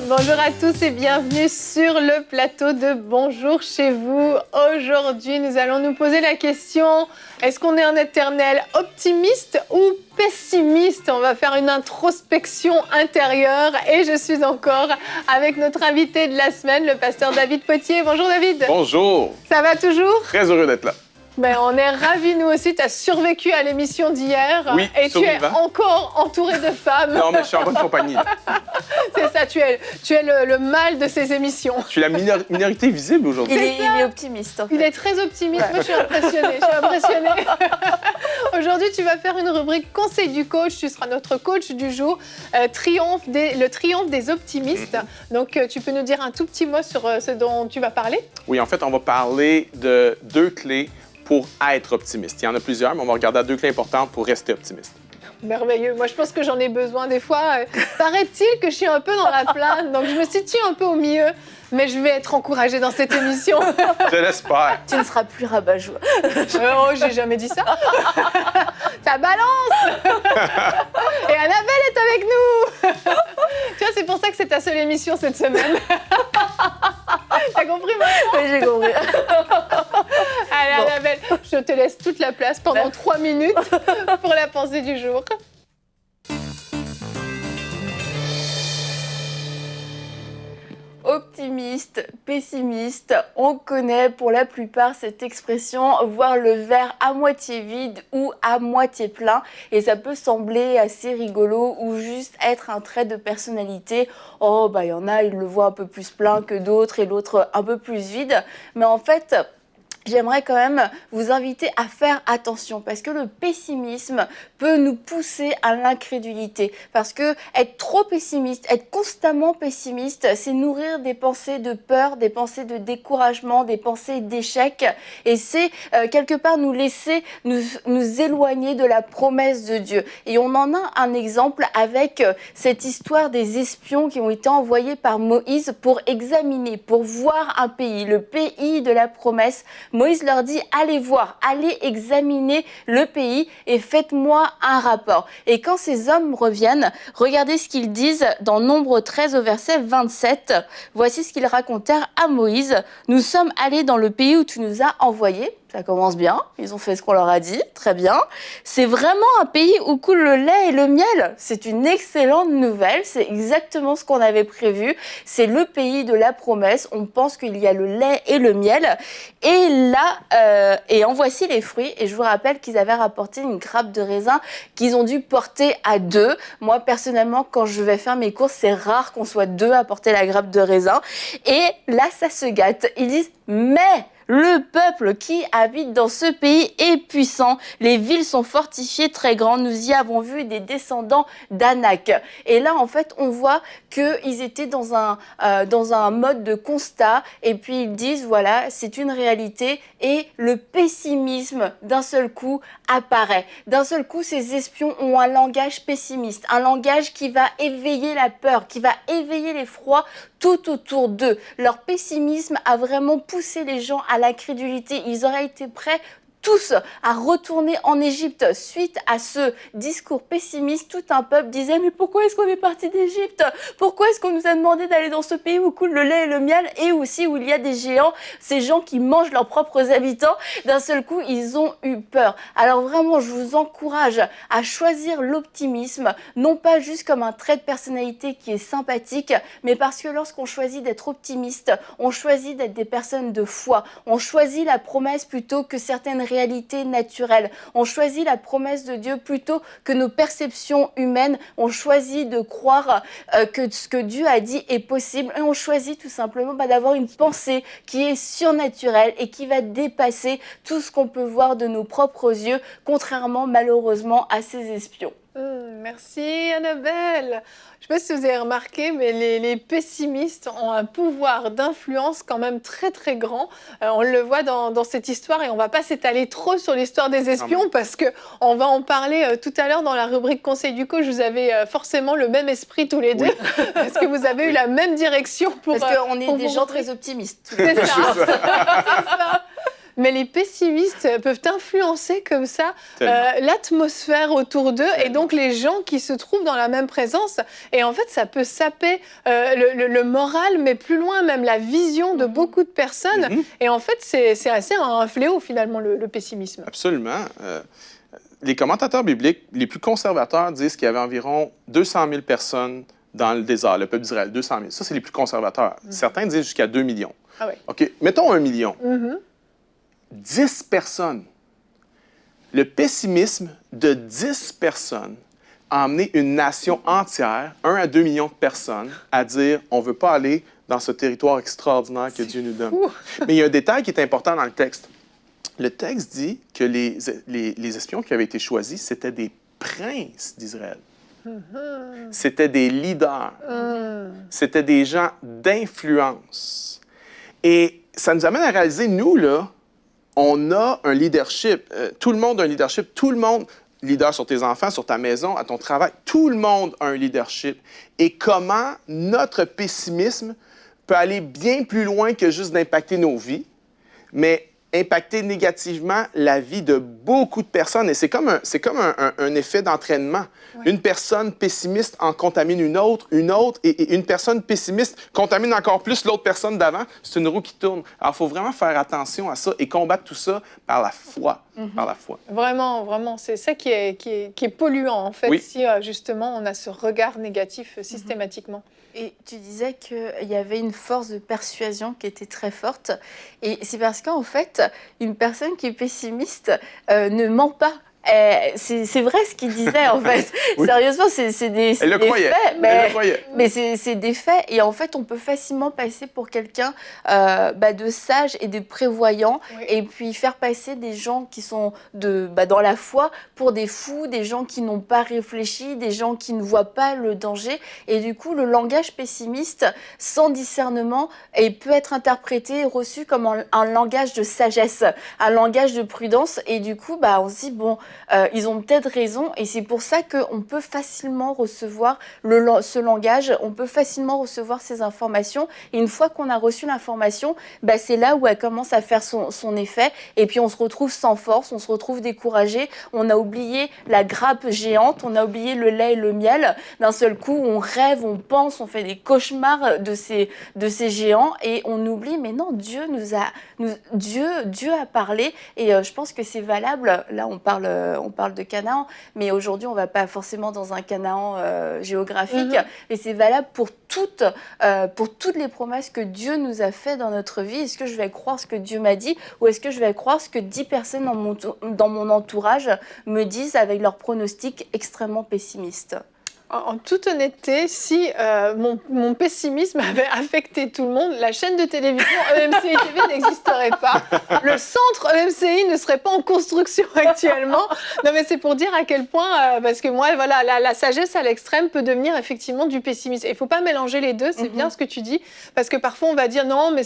Bonjour à tous et bienvenue sur le plateau de Bonjour chez vous. Aujourd'hui, nous allons nous poser la question, est-ce qu'on est un éternel optimiste ou pessimiste? On va faire une introspection intérieure et je suis encore avec notre invité de la semaine, le pasteur David Potier. Bonjour David. Bonjour. Ça va toujours? Très heureux d'être là. Ben, on est ravis, nous aussi. Tu as survécu à l'émission d'hier. Oui, et tu es survivant. encore entouré de femmes. Non, mais je suis en bonne compagnie. C'est ça, tu es le mal de ces émissions. Je suis la minorité visible aujourd'hui. Il est optimiste. En fait. Il est très optimiste. Ouais. Moi, je suis impressionnée. Aujourd'hui, tu vas faire une rubrique Conseil du coach. Tu seras notre coach du jour. Le triomphe des optimistes. Donc, tu peux nous dire un tout petit mot sur ce dont tu vas parler? Oui, en fait, on va parler de 2 clés pour être optimiste. Il y en a plusieurs, mais on va regarder à 2 clés importantes pour rester optimiste. Merveilleux. Moi, je pense que j'en ai besoin des fois. Paraît-il que je suis un peu dans la plainte, donc je me situe un peu au milieu. Mais je vais être encouragée dans cette émission. Je l'espère. Tu ne seras plus rabat-joie. Oh, j'ai jamais dit ça. Ça balance. Et Annabelle est avec nous. Tu vois, c'est pour ça que c'est ta seule émission cette semaine. T'as compris maintenant? Oui, j'ai compris. Allez, bon. Annabelle, je te laisse toute la place pendant 3 minutes pour la pensée du jour. Optimiste, pessimiste, on connaît pour la plupart cette expression, voir le verre à moitié vide ou à moitié plein. Et ça peut sembler assez rigolo ou juste être un trait de personnalité. Oh, bah il y en a, ils le voient un peu plus plein que d'autres et l'autre un peu plus vide. Mais en fait, j'aimerais quand même vous inviter à faire attention parce que le pessimisme peut nous pousser à l'incrédulité. Parce que être trop pessimiste, être constamment pessimiste, c'est nourrir des pensées de peur, des pensées de découragement, des pensées d'échec. Et c'est quelque part nous laisser nous éloigner de la promesse de Dieu. Et on en a un exemple avec cette histoire des espions qui ont été envoyés par Moïse pour examiner, pour voir un pays, le pays de la promesse. Moïse leur dit, allez voir, allez examiner le pays et faites-moi un rapport. Et quand ces hommes reviennent, regardez ce qu'ils disent dans Nombre 13 au verset 27. Voici ce qu'ils racontèrent à Moïse. Nous sommes allés dans le pays où tu nous as envoyés. Ça commence bien, ils ont fait ce qu'on leur a dit, très bien. C'est vraiment un pays où coule le lait et le miel. C'est une excellente nouvelle, c'est exactement ce qu'on avait prévu. C'est le pays de la promesse, on pense qu'il y a le lait et le miel. Et là, et en voici les fruits. Et je vous rappelle qu'ils avaient rapporté une grappe de raisin qu'ils ont dû porter à 2. Moi, personnellement, quand je vais faire mes courses, c'est rare qu'on soit 2 à porter la grappe de raisin. Et là, ça se gâte. Ils disent, mais... le peuple qui habite dans ce pays est puissant. Les villes sont fortifiées, très grandes. Nous y avons vu des descendants d'Anak. Et là, en fait, on voit qu'ils étaient dans un mode de constat. Et puis, ils disent, voilà, c'est une réalité. Et le pessimisme, d'un seul coup, apparaît. D'un seul coup, ces espions ont un langage pessimiste. Un langage qui va éveiller la peur, qui va éveiller l'effroi tout autour d'eux. Leur pessimisme a vraiment poussé les gens à l'incrédulité. Ils auraient été prêts tous à retourner en Égypte suite à ce discours pessimiste. Tout un peuple disait, mais pourquoi est-ce qu'on est parti d'Égypte? Pourquoi est-ce qu'on nous a demandé d'aller dans ce pays où coule le lait et le miel et aussi où il y a des géants, ces gens qui mangent leurs propres habitants? D'un seul coup, ils ont eu peur. Alors vraiment, je vous encourage à choisir l'optimisme, non pas juste comme un trait de personnalité qui est sympathique, mais parce que lorsqu'on choisit d'être optimiste, on choisit d'être des personnes de foi. On choisit la promesse plutôt que certaines réalité naturelle. On choisit la promesse de Dieu plutôt que nos perceptions humaines. On choisit de croire que ce que Dieu a dit est possible et on choisit tout simplement d'avoir une pensée qui est surnaturelle et qui va dépasser tout ce qu'on peut voir de nos propres yeux, contrairement malheureusement à ces espions. Merci Annabelle. Je ne sais pas si vous avez remarqué, mais les pessimistes ont un pouvoir d'influence quand même très très grand. On le voit dans cette histoire et on ne va pas s'étaler trop sur l'histoire des espions parce qu'on va en parler tout à l'heure dans la rubrique Conseil du coach. Vous avez forcément le même esprit tous les deux parce que vous avez eu la même direction pour... Parce qu'on est des gens très optimistes. C'est ça. C'est ça. mais les pessimistes peuvent influencer comme ça l'atmosphère autour d'eux et donc les gens qui se trouvent dans la même présence. Et en fait, ça peut saper le moral, mais plus loin, même la vision de beaucoup de personnes. Et en fait, c'est assez un fléau, finalement, le pessimisme. Absolument. Les commentateurs bibliques les plus conservateurs disent qu'il y avait environ 200 000 personnes dans le désert, le peuple d'Israël, 200 000. Ça, c'est les plus conservateurs. Certains disent jusqu'à 2 millions. Ah ouais. OK, mettons 1 million. 10 personnes. Le pessimisme de 10 personnes a amené une nation entière, 1 à 2 millions de personnes, à dire on ne veut pas aller dans ce territoire extraordinaire que Dieu nous donne. Mais il y a un détail qui est important dans le texte. Le texte dit que les espions qui avaient été choisis, c'était des princes d'Israël. C'était des leaders. C'était des gens d'influence. Et ça nous amène à réaliser, nous, là, on a un leadership. Tout le monde a un leadership. Tout le monde, leader sur tes enfants, sur ta maison, à ton travail, tout le monde a un leadership. Et comment notre pessimisme peut aller bien plus loin que juste d'impacter nos vies, mais impacter négativement la vie de beaucoup de personnes. Et c'est comme un effet d'entraînement. Oui. Une personne pessimiste en contamine une autre, et une personne pessimiste contamine encore plus l'autre personne d'avant. C'est une roue qui tourne. Alors, il faut vraiment faire attention à ça et combattre tout ça par la foi. Par la foi. Vraiment, vraiment. C'est ça qui est polluant, en fait, oui. Si justement on a ce regard négatif systématiquement. Et tu disais qu'il y avait une force de persuasion qui était très forte. Et c'est parce qu'en fait, une personne qui est pessimiste ne ment pas. C'est vrai ce qu'il disait, en fait. Oui. Sérieusement, c'est des faits. Mais c'est des faits. Et en fait, on peut facilement passer pour quelqu'un de sage et de prévoyant. Oui. Et puis faire passer des gens qui sont dans la foi pour des fous, des gens qui n'ont pas réfléchi, des gens qui ne voient pas le danger. Et du coup, le langage pessimiste, sans discernement, peut être interprété et reçu comme un langage de sagesse, un langage de prudence. Et du coup, on se dit, bon... ils ont peut-être raison et c'est pour ça qu'on peut facilement recevoir ce langage, on peut facilement recevoir ces informations et une fois qu'on a reçu l'information, c'est là où elle commence à faire son effet et puis on se retrouve sans force, on se retrouve découragé, on a oublié la grappe géante, on a oublié le lait et le miel, d'un seul coup on rêve, on pense, on fait des cauchemars de ces géants et on oublie, mais non, Dieu a parlé et je pense que c'est valable, là on parle de Canaan, mais aujourd'hui, on ne va pas forcément dans un Canaan géographique, mais c'est valable pour toutes les promesses que Dieu nous a faites dans notre vie. Est-ce que je vais croire ce que Dieu m'a dit ou est-ce que je vais croire ce que 10 personnes dans mon entourage me disent avec leurs pronostics extrêmement pessimistes ? En toute honnêteté, si mon pessimisme avait affecté tout le monde, la chaîne de télévision EMCI TV n'existerait pas. Le centre EMCI ne serait pas en construction actuellement. Non, mais c'est pour dire à quel point, parce que moi, voilà, la sagesse à l'extrême peut devenir effectivement du pessimisme. Il ne faut pas mélanger les deux, c'est bien ce que tu dis, parce que parfois on va dire non, mais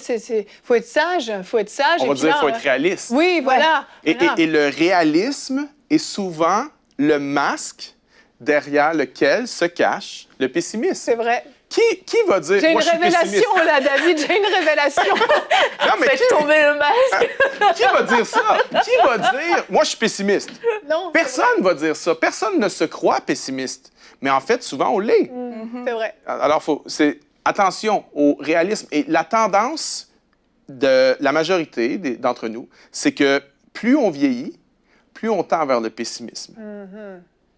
faut être sage, faut être sage. On va dire qu'il faut être réaliste. Oui, voilà. Et le réalisme est souvent le masque derrière lequel se cache le pessimisme. C'est vrai. Qui va dire... J'ai une révélation, là, David, j'ai une révélation. Non, mais faites tomber le masque. Qui va dire ça? Qui va dire, moi, je suis pessimiste? Non. Personne ne va dire ça. Personne ne se croit pessimiste. Mais en fait, souvent, on l'est. C'est vrai. Alors, attention au réalisme. Et la tendance de la majorité d'entre nous, c'est que plus on vieillit, plus on tend vers le pessimisme.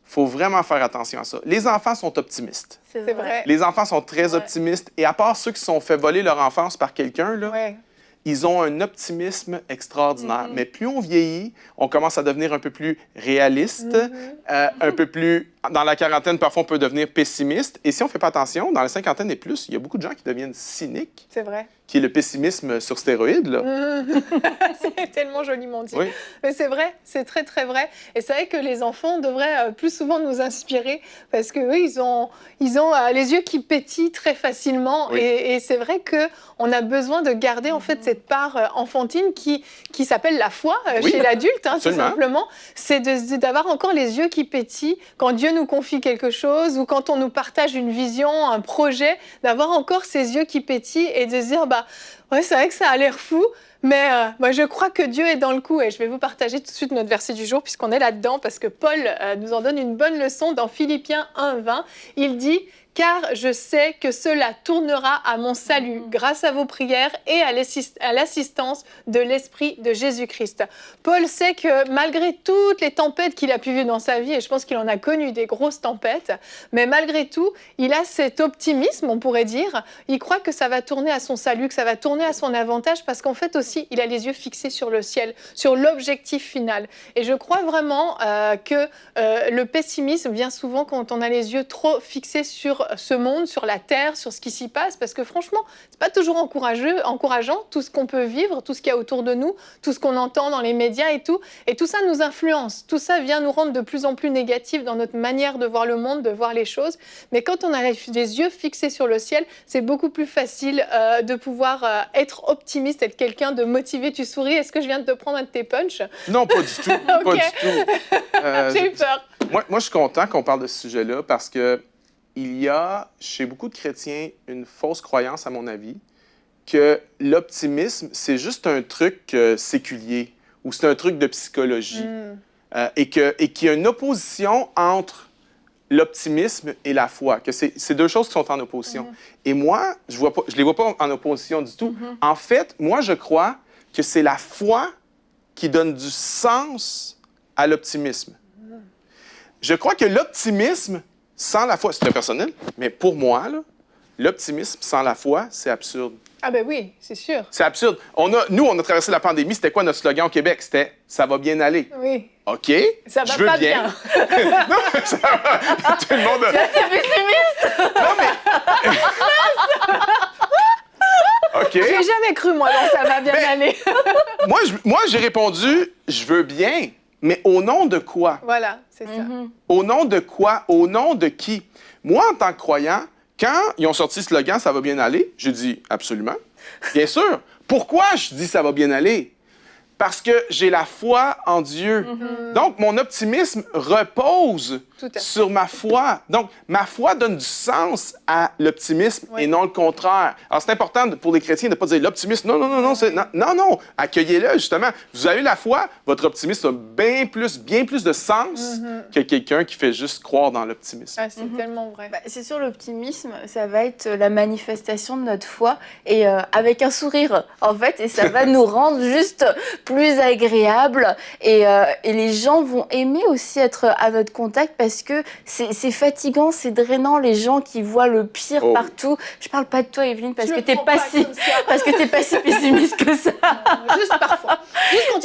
Il faut vraiment faire attention à ça. Les enfants sont optimistes. C'est vrai. Les enfants sont très optimistes. Et à part ceux qui se sont fait voler leur enfance par quelqu'un, ils ont un optimisme extraordinaire. Mais plus on vieillit, on commence à devenir un peu plus réaliste, un peu plus... Dans la quarantaine, parfois, on peut devenir pessimiste. Et si on ne fait pas attention, dans la cinquantaine et plus, il y a beaucoup de gens qui deviennent cyniques. C'est vrai. Qui est le pessimisme sur stéroïdes, là. C'est tellement joliment dit. Oui. Mais c'est vrai, c'est très, très vrai. Et c'est vrai que les enfants devraient plus souvent nous inspirer parce qu'eux, ils ont les yeux qui pétillent très facilement. Oui. Et c'est vrai qu'on a besoin de garder, en fait, cette part enfantine qui s'appelle la foi chez l'adulte, tout simplement. C'est d'avoir encore les yeux qui pétillent quand Dieu nous confie quelque chose ou quand on nous partage une vision, un projet, d'avoir encore ces yeux qui pétillent et de se dire, ouais, c'est vrai que ça a l'air fou, Mais moi, je crois que Dieu est dans le coup et je vais vous partager tout de suite notre verset du jour puisqu'on est là-dedans parce que Paul nous en donne une bonne leçon dans Philippiens 1:20. Il dit « Car je sais que cela tournera à mon salut grâce à vos prières et à l'assistance de l'Esprit de Jésus-Christ. » Paul sait que malgré toutes les tempêtes qu'il a pu vivre dans sa vie, et je pense qu'il en a connu des grosses tempêtes, mais malgré tout, il a cet optimisme, on pourrait dire. Il croit que ça va tourner à son salut, que ça va tourner à son avantage parce qu'en fait aussi, il a les yeux fixés sur le ciel, sur l'objectif final. Et je crois vraiment que le pessimisme vient souvent quand on a les yeux trop fixés sur ce monde, sur la terre, sur ce qui s'y passe, parce que franchement, c'est pas toujours encourageant, tout ce qu'on peut vivre, tout ce qu'il y a autour de nous, tout ce qu'on entend dans les médias et tout ça nous influence, tout ça vient nous rendre de plus en plus négatifs dans notre manière de voir le monde, de voir les choses, mais quand on a les yeux fixés sur le ciel, c'est beaucoup plus facile de pouvoir être optimiste, être quelqu'un de motivé. Tu souris, est-ce que je viens de te prendre un de tes punchs? Non, pas du tout, pas du tout. J'ai eu peur. Moi, je suis content qu'on parle de ce sujet-là parce que il y a, chez beaucoup de chrétiens, une fausse croyance, à mon avis, que l'optimisme, c'est juste un truc séculier ou c'est un truc de psychologie. Et qu'il y a une opposition entre l'optimisme et la foi, que c'est deux choses qui sont en opposition. Et moi, je ne les vois pas en opposition du tout. En fait, moi, je crois que c'est la foi qui donne du sens à l'optimisme. Je crois que l'optimisme sans la foi, c'est très personnel, mais pour moi, l'optimisme sans la foi, c'est absurde. Ah ben oui, c'est sûr. C'est absurde. Nous, on a traversé la pandémie. C'était quoi notre slogan au Québec? C'était « Ça va bien aller ». Oui. OK, ça va je veux pas bien. Non, ça va. Tout le monde... T'es pessimiste? Non, mais... OK. J'ai jamais cru, moi, non, ça va bien aller. moi, j'ai répondu « Je veux bien ». Mais au nom de quoi? Voilà, c'est ça. Au nom de quoi? Au nom de qui? Moi, en tant que croyant, quand ils ont sorti ce slogan « Ça va bien aller », j'ai dit « Absolument. » Bien sûr. Pourquoi je dis « Ça va bien aller » ? Parce que j'ai la foi en Dieu. Donc, mon optimisme repose sur ma foi. Donc, ma foi donne du sens à l'optimisme et non le contraire. Alors, c'est important pour les chrétiens de ne pas dire l'optimisme. Non, non. Accueillez-le, justement. Vous avez la foi, votre optimisme a bien plus de sens que quelqu'un qui fait juste croire dans l'optimisme. Ah, c'est tellement vrai. Bah, c'est sûr, l'optimisme, ça va être la manifestation de notre foi et avec un sourire, en fait, et ça va nous rendre juste plus agréable et les gens vont aimer aussi être à notre contact parce que c'est fatigant, c'est drainant les gens qui voient le pire partout. Je parle pas de toi, Evelyne, parce que t'es pas si pessimiste que ça. Juste parfois. Juste quand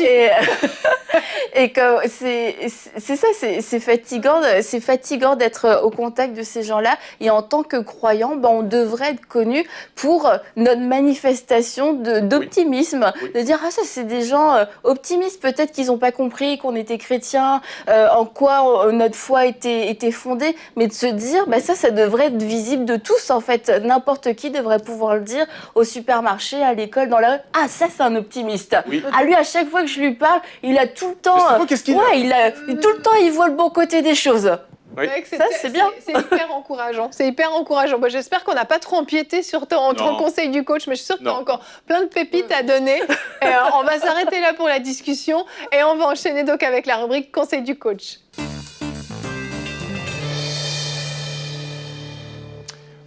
et que c'est ça, c'est fatigant d'être au contact de ces gens-là. Et en tant que croyant, on devrait être connu pour notre manifestation d'optimisme, de dire ah ça c'est des gens optimistes. Peut-être qu'ils n'ont pas compris qu'on était chrétiens, en quoi notre foi était fondée, mais de se dire ça devrait être visible de tous en fait. N'importe qui devrait pouvoir le dire au supermarché, à l'école, dans la rue. Ah ça c'est un optimiste. Oui. À lui à chaque fois que je lui parle, il a tout le temps. Tout le temps il voit le bon côté des choses. Oui. Ça, c'est bien. C'est hyper encourageant. C'est hyper encourageant. Moi, j'espère qu'on n'a pas trop empiété sur ton conseil du coach, mais je suis sûre que tu as encore plein de pépites à donner. Et, on va s'arrêter là pour la discussion et on va enchaîner donc avec la rubrique conseil du coach.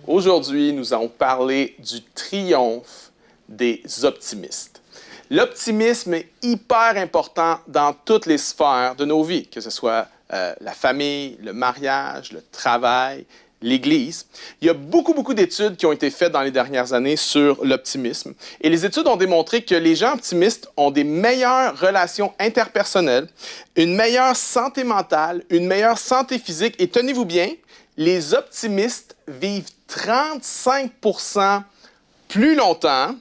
Aujourd'hui, nous allons parler du triomphe des optimistes. L'optimisme est hyper important dans toutes les sphères de nos vies, que ce soit la famille, le mariage, le travail, l'Église. Il y a beaucoup d'études qui ont été faites dans les dernières années sur l'optimisme. Et les études ont démontré que les gens optimistes ont des meilleures relations interpersonnelles, une meilleure santé mentale, une meilleure santé physique. Et tenez-vous bien, les optimistes vivent 35% plus longtemps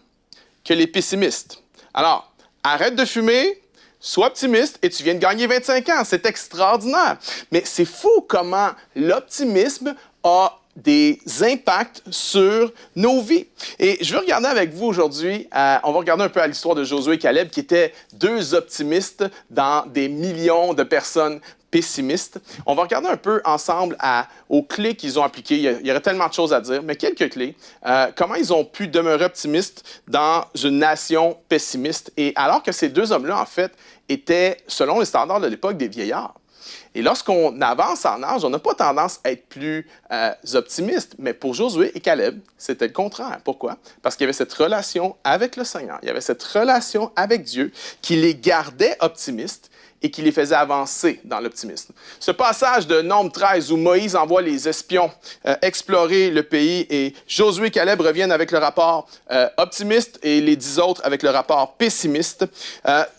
que les pessimistes. Alors, arrête de fumer, sois optimiste et tu viens de gagner 25 ans. C'est extraordinaire. Mais c'est fou comment l'optimisme a des impacts sur nos vies. Et je veux regarder avec vous aujourd'hui, on va regarder un peu à l'histoire de Josué et Caleb, qui étaient deux optimistes dans des millions de personnes pessimistes. On va regarder un peu ensemble aux clés qu'ils ont appliquées. Il y aurait tellement de choses à dire, mais quelques clés. Comment ils ont pu demeurer optimistes dans une nation pessimiste. Et alors que ces deux hommes-là, en fait, étaient, selon les standards de l'époque, des vieillards. Et lorsqu'on avance en âge, on n'a pas tendance à être plus optimiste. Mais pour Josué et Caleb, c'était le contraire. Pourquoi? Parce qu'il y avait cette relation avec le Seigneur. Il y avait cette relation avec Dieu qui les gardait optimistes et qui les faisait avancer dans l'optimisme. Ce passage de Nombre 13 où Moïse envoie les espions explorer le pays et Josué et Caleb reviennent avec le rapport optimiste et les 10 autres avec le rapport pessimiste.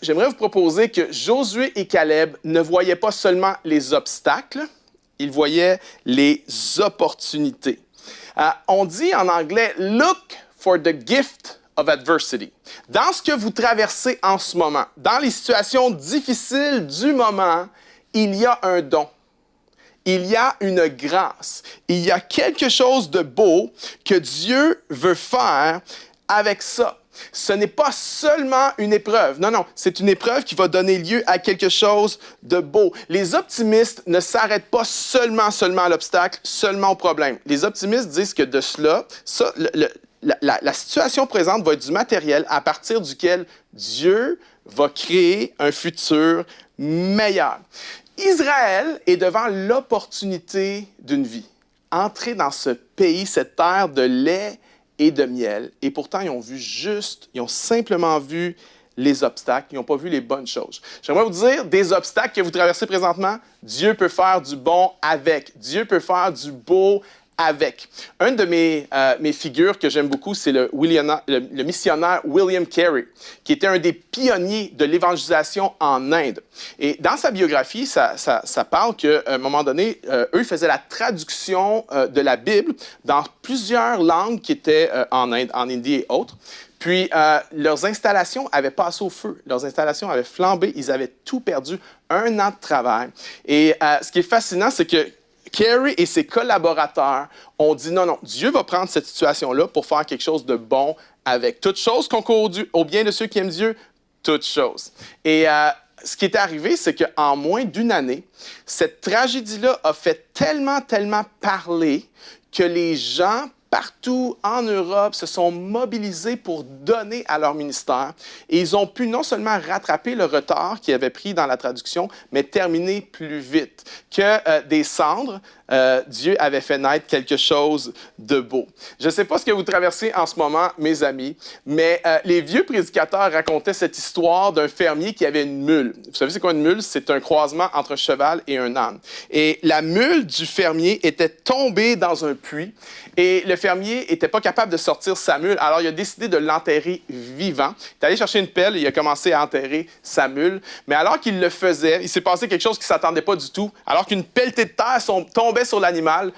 J'aimerais vous proposer que Josué et Caleb ne voyaient pas seulement les obstacles, ils voyaient les opportunités. On dit en anglais « look for the gift » of adversity. Dans ce que vous traversez en ce moment, dans les situations difficiles du moment, il y a un don. Il y a une grâce. Il y a quelque chose de beau que Dieu veut faire avec ça. Ce n'est pas seulement une épreuve. Non, non, c'est une épreuve qui va donner lieu à quelque chose de beau. Les optimistes ne s'arrêtent pas seulement à l'obstacle, seulement au problème. Les optimistes disent que de cela, la situation présente va être du matériel à partir duquel Dieu va créer un futur meilleur. Israël est devant l'opportunité d'une vie. Entrer dans ce pays, cette terre de lait et de miel, et pourtant ils ont simplement vu les obstacles, ils n'ont pas vu les bonnes choses. J'aimerais vous dire, des obstacles que vous traversez présentement, Dieu peut faire du bon avec. Dieu peut faire du beau avec. Un de mes figures que j'aime beaucoup, c'est le missionnaire William Carey, qui était un des pionniers de l'évangélisation en Inde. Et dans sa biographie, ça parle qu'à un moment donné, eux, ils faisaient la traduction de la Bible dans plusieurs langues qui étaient en Inde, en Indie et autres. Puis, leurs installations avaient passé au feu. Leurs installations avaient flambé. Ils avaient tout perdu. 1 an de travail. Et ce qui est fascinant, c'est que Carey et ses collaborateurs ont dit non, Dieu va prendre cette situation-là pour faire quelque chose de bon avec. Toute chose concourt au bien de ceux qui aiment Dieu, toute chose. Et ce qui est arrivé, c'est qu'en moins d'1 année, cette tragédie-là a fait tellement parler que les gens partout en Europe se sont mobilisés pour donner à leur ministère et ils ont pu non seulement rattraper le retard qu'ils avaient pris dans la traduction, mais terminer plus vite. Que des cendres, Dieu avait fait naître quelque chose de beau. Je ne sais pas ce que vous traversez en ce moment, mes amis, mais les vieux prédicateurs racontaient cette histoire d'un fermier qui avait une mule. Vous savez c'est quoi une mule? C'est un croisement entre un cheval et un âne. Et la mule du fermier était tombée dans un puits et le fermier n'était pas capable de sortir sa mule, alors il a décidé de l'enterrer vivant. Il est allé chercher une pelle et il a commencé à enterrer sa mule. Mais alors qu'il le faisait, il s'est passé quelque chose qu'il ne s'attendait pas du tout. Alors qu'une pelletée de terre tombait sur l'animal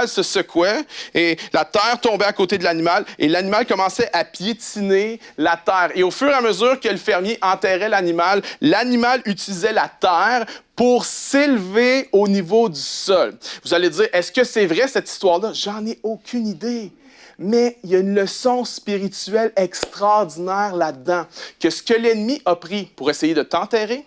se secouait et la terre tombait à côté de l'animal et l'animal commençait à piétiner la terre. Et au fur et à mesure que le fermier enterrait l'animal utilisait la terre pour s'élever au niveau du sol. Vous allez dire, est-ce que c'est vrai cette histoire-là? J'en ai aucune idée. Mais il y a une leçon spirituelle extraordinaire là-dedans, que ce que l'ennemi a pris pour essayer de t'enterrer,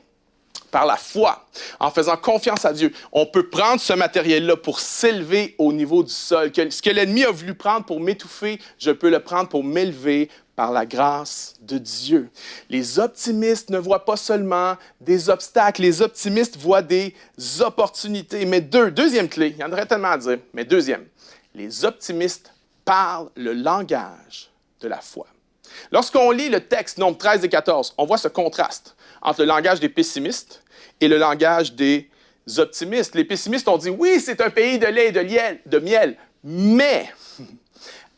par la foi, en faisant confiance à Dieu, on peut prendre ce matériel-là pour s'élever au niveau du sol. Ce que l'ennemi a voulu prendre pour m'étouffer, je peux le prendre pour m'élever par la grâce de Dieu. Les optimistes ne voient pas seulement des obstacles, les optimistes voient des opportunités. Mais deuxième clé, il y en aurait tellement à dire, mais deuxième, les optimistes parlent le langage de la foi. Lorsqu'on lit le texte, Nombre 13 et 14, on voit ce contraste entre le langage des pessimistes et le langage des optimistes. Les pessimistes ont dit, oui, c'est un pays de lait et de miel, mais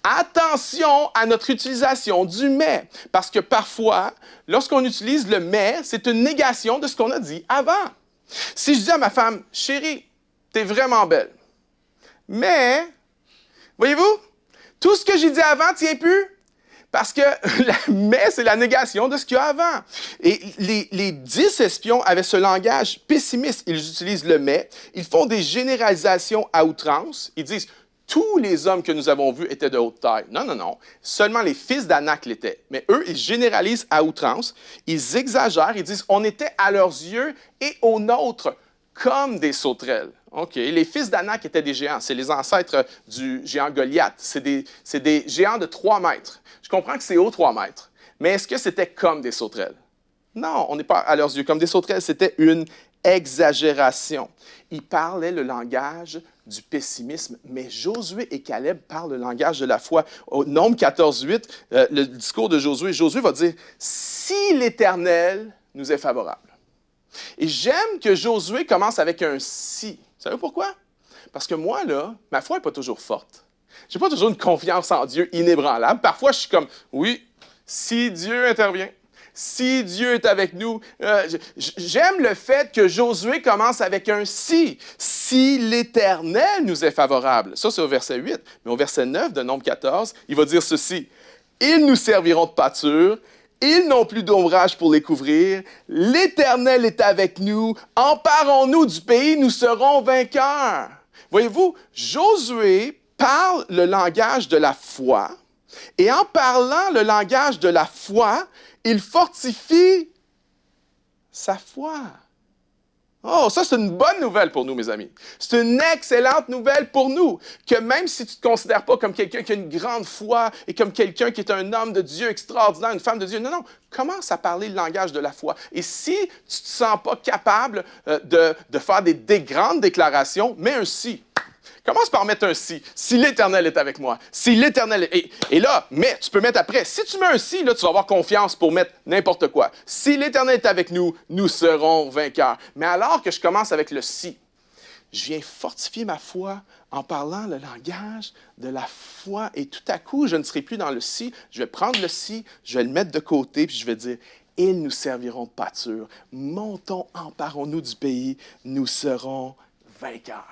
attention à notre utilisation du « mais », parce que parfois, lorsqu'on utilise le « mais », c'est une négation de ce qu'on a dit avant. Si je dis à ma femme, « Chérie, t'es vraiment belle », mais, voyez-vous, tout ce que j'ai dit avant tient plus. Parce que le « mais », c'est la négation de ce qu'il y a avant. Et les 10 espions avaient ce langage pessimiste. Ils utilisent le « mais », ils font des généralisations à outrance. Ils disent « tous les hommes que nous avons vus étaient de haute taille ». Non. Seulement les fils d'Anak l'étaient. Mais eux, ils généralisent à outrance. Ils exagèrent. Ils disent « on était à leurs yeux et aux nôtres comme des sauterelles. OK. Les fils d'Anak étaient des géants. C'est les ancêtres du géant Goliath. C'est des géants de 3 mètres. Je comprends que c'est haut 3 mètres. Mais est-ce que c'était comme des sauterelles? Non, on n'est pas à leurs yeux comme des sauterelles. C'était une exagération. Ils parlaient le langage du pessimisme, mais Josué et Caleb parlent le langage de la foi. Au Nombre 14:8, le discours de Josué va dire « Si l'Éternel nous est favorable ». Et j'aime que Josué commence avec un « si ». Vous savez pourquoi? Parce que moi, là, ma foi n'est pas toujours forte. Je n'ai pas toujours une confiance en Dieu inébranlable. Parfois, je suis comme « Oui, si Dieu intervient ». Si Dieu est avec nous, j'aime le fait que Josué commence avec un « si ». Si l'Éternel nous est favorable. Ça, c'est au verset 8. Mais au verset 9 de Nombre 14, il va dire ceci. « Ils nous serviront de pâture, ils n'ont plus d'ombrage pour les couvrir. L'Éternel est avec nous. Emparons-nous du pays, nous serons vainqueurs. » Voyez-vous, Josué parle le langage de la foi. Et en parlant le langage de la foi, il fortifie sa foi. Oh, ça, c'est une bonne nouvelle pour nous, mes amis. C'est une excellente nouvelle pour nous, que même si tu ne te considères pas comme quelqu'un qui a une grande foi et comme quelqu'un qui est un homme de Dieu extraordinaire, une femme de Dieu, non, commence à parler le langage de la foi. Et si tu ne te sens pas capable de faire des grandes déclarations, mets un « si ». Commence par mettre un « si ». Si l'Éternel est avec moi. Si l'Éternel est... Et là, tu peux mettre après. Si tu mets un « si », là, tu vas avoir confiance pour mettre n'importe quoi. Si l'Éternel est avec nous, nous serons vainqueurs. Mais alors que je commence avec le « si », je viens fortifier ma foi en parlant le langage de la foi. Et tout à coup, je ne serai plus dans le « si ». Je vais prendre le « si », je vais le mettre de côté, puis je vais dire « Ils nous serviront de pâture. Montons, emparons-nous du pays. Nous serons vainqueurs. »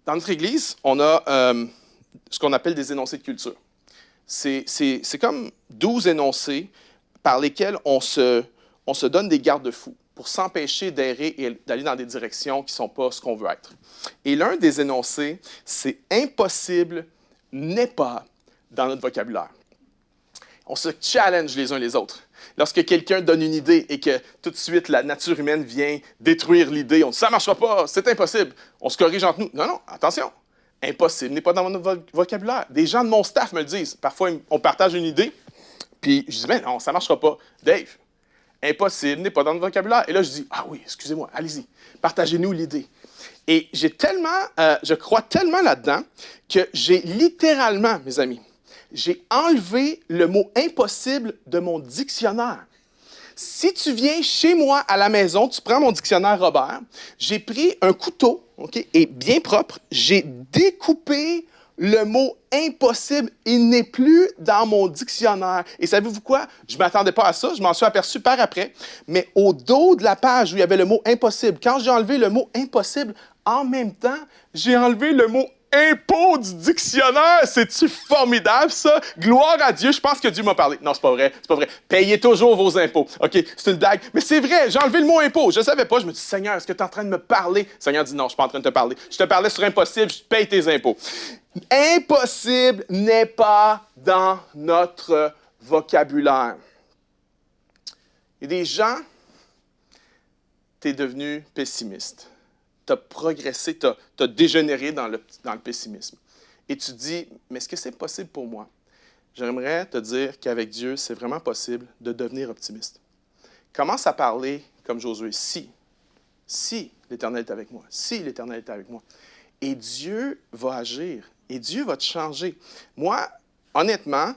Dans notre Église, on a ce qu'on appelle des énoncés de culture. C'est comme 12 énoncés par lesquels on se donne des garde-fous pour s'empêcher d'errer et d'aller dans des directions qui ne sont pas ce qu'on veut être. Et l'un des énoncés, c'est « impossible n'est pas » dans notre vocabulaire. On se challenge les uns les autres. Lorsque quelqu'un donne une idée et que tout de suite la nature humaine vient détruire l'idée, on dit « ça ne marchera pas, c'est impossible », on se corrige entre nous. Non, attention, impossible n'est pas dans notre vocabulaire. Des gens de mon staff me le disent. Parfois, on partage une idée, puis je dis « mais non, ça ne marchera pas. Dave, impossible n'est pas dans notre vocabulaire. » Et là, je dis « ah oui, excusez-moi, allez-y, partagez-nous l'idée. » Et je crois tellement là-dedans que j'ai littéralement, mes amis, j'ai enlevé le mot « impossible » de mon dictionnaire. Si tu viens chez moi à la maison, tu prends mon dictionnaire Robert, j'ai pris un couteau, okay, et bien propre, j'ai découpé le mot « impossible ». Il n'est plus dans mon dictionnaire. Et savez-vous quoi? Je ne m'attendais pas à ça, je m'en suis aperçu par après. Mais au dos de la page où il y avait le mot « impossible », quand j'ai enlevé le mot « impossible », en même temps, j'ai enlevé le mot impôt du dictionnaire. C'est-tu formidable, ça? Gloire à Dieu. Je pense que Dieu m'a parlé. Non, c'est pas vrai. C'est pas vrai. Payez toujours vos impôts. OK, c'est une blague. Mais c'est vrai, j'ai enlevé le mot impôt. Je ne savais pas. Je me dis, Seigneur, est-ce que tu es en train de me parler? Le Seigneur dit, non, je ne suis pas en train de te parler. Je te parlais sur impossible, je paye tes impôts. Impossible n'est pas dans notre vocabulaire. Et des gens, tu es devenu pessimiste. Tu as progressé, tu as dégénéré dans le pessimisme. Et tu dis, mais est-ce que c'est possible pour moi? J'aimerais te dire qu'avec Dieu, c'est vraiment possible de devenir optimiste. Commence à parler comme Josué. Si l'Éternel est avec moi, si l'Éternel est avec moi. Et Dieu va agir, et Dieu va te changer. Moi, honnêtement,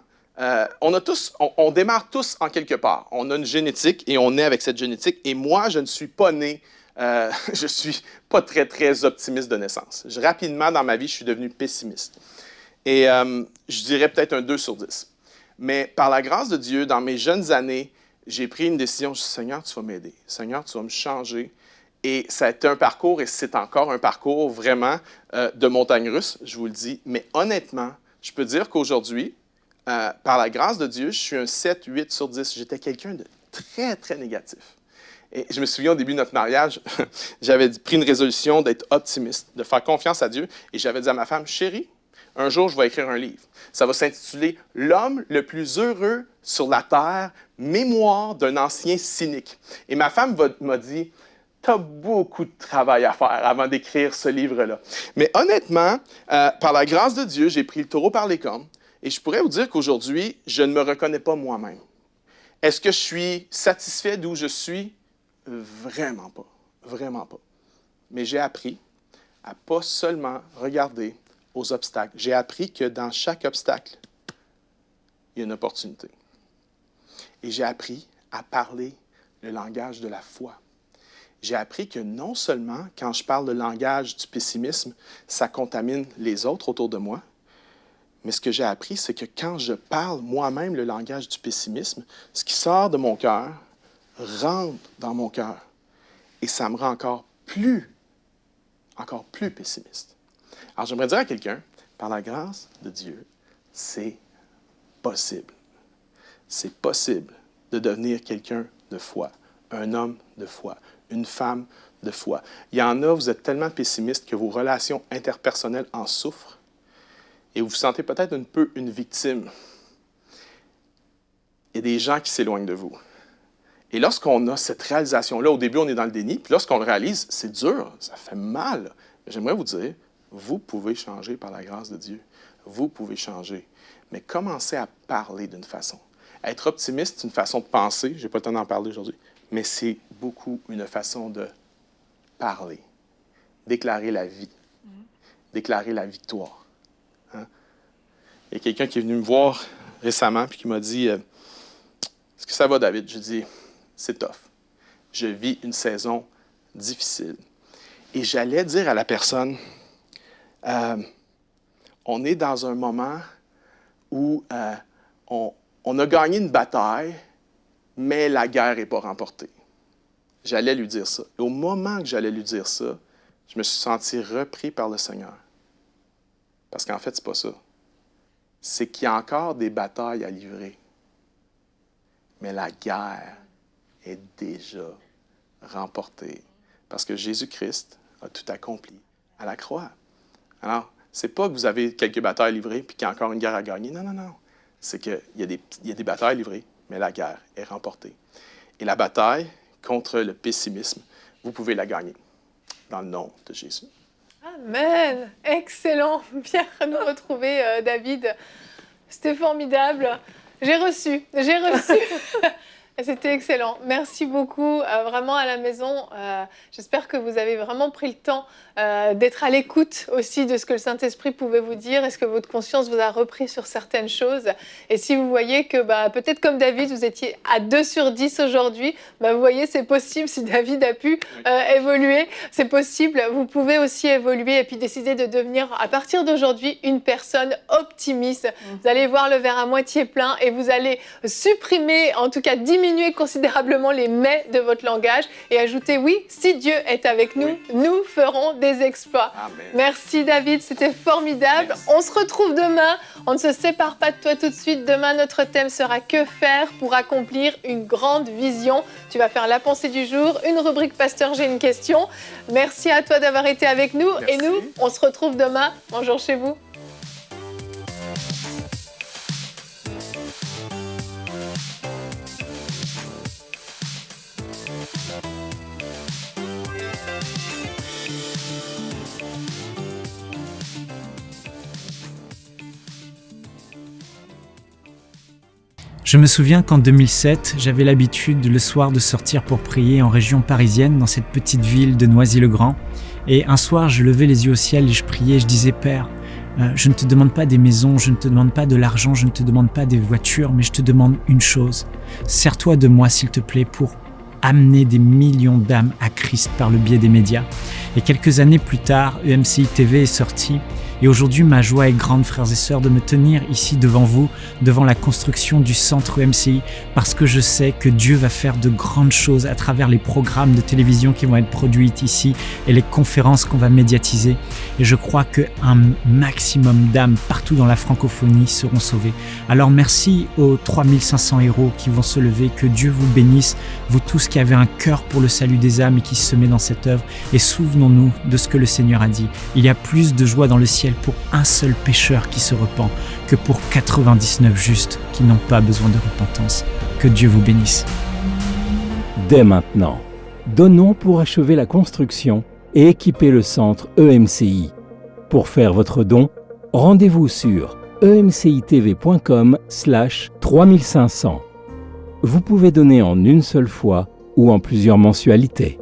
on démarre tous en quelque part. On a une génétique et on est avec cette génétique. Et moi, je ne suis pas né... je ne suis pas très, très optimiste de naissance. Rapidement, dans ma vie, je suis devenu pessimiste. Et je dirais peut-être un 2 sur 10. Mais par la grâce de Dieu, dans mes jeunes années, j'ai pris une décision. Je dis, Seigneur, tu vas m'aider. Seigneur, tu vas me changer. Et ça a été un parcours, et c'est encore un parcours vraiment de montagne russe, je vous le dis. Mais honnêtement, je peux dire qu'aujourd'hui, par la grâce de Dieu, je suis un 7, 8 sur 10. J'étais quelqu'un de très, très négatif. Et je me souviens, au début de notre mariage, j'avais pris une résolution d'être optimiste, de faire confiance à Dieu. Et j'avais dit à ma femme, chérie, un jour, je vais écrire un livre. Ça va s'intituler « L'homme le plus heureux sur la terre, mémoire d'un ancien cynique ». Et ma femme m'a dit, tu as beaucoup de travail à faire avant d'écrire ce livre-là. Mais honnêtement, par la grâce de Dieu, j'ai pris le taureau par les cornes et je pourrais vous dire qu'aujourd'hui, je ne me reconnais pas moi-même. Est-ce que je suis satisfait d'où je suis? Vraiment pas. Vraiment pas. Mais j'ai appris à pas seulement regarder aux obstacles. J'ai appris que dans chaque obstacle, il y a une opportunité. Et j'ai appris à parler le langage de la foi. J'ai appris que non seulement quand je parle le langage du pessimisme, ça contamine les autres autour de moi, mais ce que j'ai appris, c'est que quand je parle moi-même le langage du pessimisme, ce qui sort de mon cœur rentre dans mon cœur. Et ça me rend encore plus pessimiste. Alors j'aimerais dire à quelqu'un, par la grâce de Dieu, c'est possible. C'est possible de devenir quelqu'un de foi, un homme de foi, une femme de foi. Il y en a, vous êtes tellement pessimiste que vos relations interpersonnelles en souffrent et vous vous sentez peut-être un peu une victime. Il y a des gens qui s'éloignent de vous. Et lorsqu'on a cette réalisation-là, au début, on est dans le déni, puis lorsqu'on le réalise, c'est dur, ça fait mal. J'aimerais vous dire, vous pouvez changer par la grâce de Dieu. Vous pouvez changer. Mais commencez à parler d'une façon. Être optimiste, c'est une façon de penser. Je n'ai pas le temps d'en parler aujourd'hui. Mais c'est beaucoup une façon de parler. Déclarer la vie. Déclarer la victoire. Hein? Il y a quelqu'un qui est venu me voir récemment et qui m'a dit « Est-ce que ça va, David? » Je dis « C'est tough. Je vis une saison difficile. » Et j'allais dire à la personne on est dans un moment où on a gagné une bataille, mais la guerre n'est pas remportée. J'allais lui dire ça. Et au moment que j'allais lui dire ça, je me suis senti repris par le Seigneur. Parce qu'en fait, ce n'est pas ça. C'est qu'il y a encore des batailles à livrer. Mais la guerre est déjà remportée. Parce que Jésus-Christ a tout accompli à la croix. Alors, ce n'est pas que vous avez quelques batailles à livrer et qu'il y a encore une guerre à gagner. Non, non, non. C'est qu'il y a des batailles à livrer, mais la guerre est remportée. Et la bataille contre le pessimisme, vous pouvez la gagner dans le nom de Jésus. Amen. Excellent. Bien nous retrouver, David. C'était formidable. J'ai reçu. C'était excellent. Merci beaucoup, vraiment à la maison. J'espère que vous avez vraiment pris le temps d'être à l'écoute aussi de ce que le Saint-Esprit pouvait vous dire. Est-ce que votre conscience vous a repris sur certaines choses? Et si vous voyez que peut-être comme David, vous étiez à 2 sur 10 aujourd'hui, vous voyez, c'est possible. Si David a pu évoluer, c'est possible. Vous pouvez aussi évoluer et puis décider de devenir, à partir d'aujourd'hui, une personne optimiste. Vous allez voir le verre à moitié plein et vous allez supprimer, en tout cas diminuer considérablement les mais de votre langage et ajouter oui, si Dieu est avec nous, nous ferons des exploits. Amen. Merci David, c'était formidable. Merci. On se retrouve demain. On ne se sépare pas de toi tout de suite. Demain, notre thème sera que faire pour accomplir une grande vision. Tu vas faire la pensée du jour, une rubrique Pasteur, j'ai une question. Merci à toi d'avoir été avec nous. Merci. Et nous, on se retrouve demain. Bonjour chez vous. Je me souviens qu'en 2007, j'avais l'habitude le soir de sortir pour prier en région parisienne, dans cette petite ville de Noisy-le-Grand. Et un soir, je levais les yeux au ciel et je priais, je disais « Père, je ne te demande pas des maisons, je ne te demande pas de l'argent, je ne te demande pas des voitures, mais je te demande une chose. Sers-toi de moi, s'il te plaît, pour amener des millions d'âmes à Christ par le biais des médias. » Et quelques années plus tard, EMCI TV est sorti. Et aujourd'hui, ma joie est grande, frères et sœurs, de me tenir ici devant vous, devant la construction du centre EMCI, parce que je sais que Dieu va faire de grandes choses à travers les programmes de télévision qui vont être produits ici et les conférences qu'on va médiatiser. Et je crois qu'un maximum d'âmes partout dans la francophonie seront sauvées. Alors merci aux 3500 héros qui vont se lever, que Dieu vous bénisse, vous tous qui avez un cœur pour le salut des âmes et qui se met dans cette œuvre. Et souvenons-nous de ce que le Seigneur a dit. Il y a plus de joie dans le ciel pour un seul pécheur qui se repent que pour 99 justes qui n'ont pas besoin de repentance. Que Dieu vous bénisse. Dès maintenant, Donnons pour achever la construction et équiper le centre EMCI. Pour faire votre don, rendez-vous sur emcitv.com/3500. Vous pouvez donner en une seule fois ou en plusieurs mensualités.